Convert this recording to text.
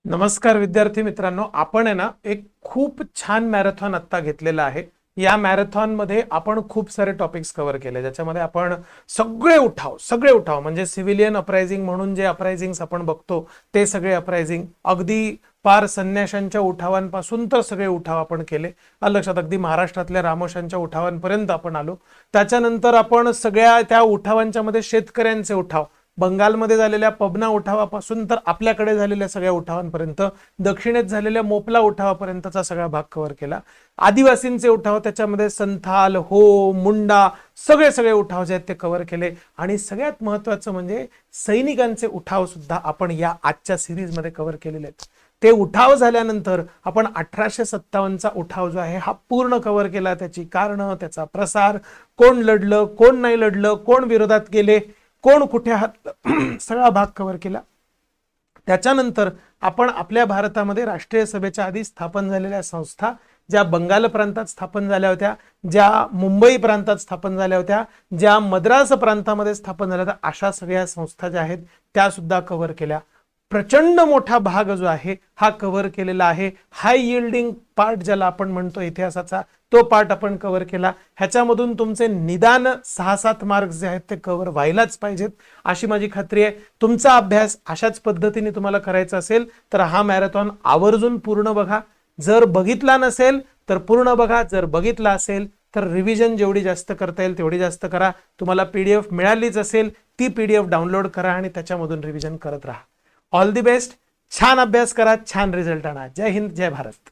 नमस्कार विद्यार्थी मित्रांनो, आपण आहे ना एक खूप छान मॅरेथॉन आत्ता घेतलेला आहे. या मॅरेथॉन मध्ये आपण खूप सारे टॉपिक्स कव्हर केले, ज्याच्यामध्ये आपण सगळे उठाव म्हणजे सिव्हिलियन अपरायझिंग म्हणून जे अपरायझिंग्स आपण बघतो ते सगळे अपरायझिंग, अगदी पार संन्याशांच्या उठावांपासून तर सगळे उठाव आपण केले. लक्षात, अगदी महाराष्ट्रातल्या रामोशांच्या उठावांपर्यंत आपण आलो. त्याच्यानंतर आपण सगळ्या त्या उठावांच्या मध्ये शेतकऱ्यांचे उठाव, बंगालमध्ये झालेल्या पबना उठावापासून तर आपल्याकडे झालेल्या सगळ्या उठावांपर्यंत, दक्षिणेत झालेल्या मोपला उठावापर्यंतचा सगळा भाग कव्हर केला. आदिवासींचे उठाव, त्याच्यामध्ये संथाल, हो, मुंडा, सगळे उठाव जे आहेत ते कव्हर केले. आणि सगळ्यात महत्त्वाचं म्हणजे सैनिकांचे उठाव सुद्धा आपण या आजच्या सिरीज मध्ये कव्हर केलेले आहेत. ते उठाव झाल्यानंतर आपण 1857चा उठाव जो आहे हा पूर्ण कव्हर केला. त्याची कारणं, त्याचा प्रसार, कोण लढलं, कोण नाही लढलं, कोण विरोधात गेले, कोण कुठे सगळा भाग कव्हर केला. त्याच्यानंतर आपण आपल्या भारतामध्ये राष्ट्रीय सभेच्या आधी स्थापन झालेल्या संस्था, ज्या बंगाल प्रांतात स्थापन झाल्या होत्या, ज्या मुंबई प्रांतात स्थापन झाल्या होत्या, ज्या मद्रास प्रांतामध्ये स्थापन झाल्या होत्या, अशा सगळ्या संस्था ज्या आहेत त्या सुद्धा कव्हर केल्या. प्रचंड मोठा भाग जो आहे हा कव्हर केलेला आहे. हाय यील्डिंग पार्ट ज्याला आपण म्हणतो इतिहासाचा, तो पार्ट आपण कव्हर केला. ह्याच्यामधून तुमचे निदान 6-7 मार्क्स जे आहेत ते कव्हर व्हायलाच पाहिजेत अशी माझी खात्री आहे. तुमचा अभ्यास अशाच पद्धतीने तुम्हाला करायचा असेल तर हा मॅरेथॉन आवर्जून पूर्ण बघा. जर बघितला नसेल तर पूर्ण बघा, जर बघितला असेल तर रिव्हिजन जेवढी जास्त करता येईल तेवढी जास्त करा. तुम्हाला पीडीएफ मिळालीच असेल, ती पीडीएफ डाउनलोड करा आणि त्याच्यामधून रिव्हिजन करत राहा. All the best. छान अभ्यास करा, छान रिझल्ट आणा. जय हिंद, जय भारत.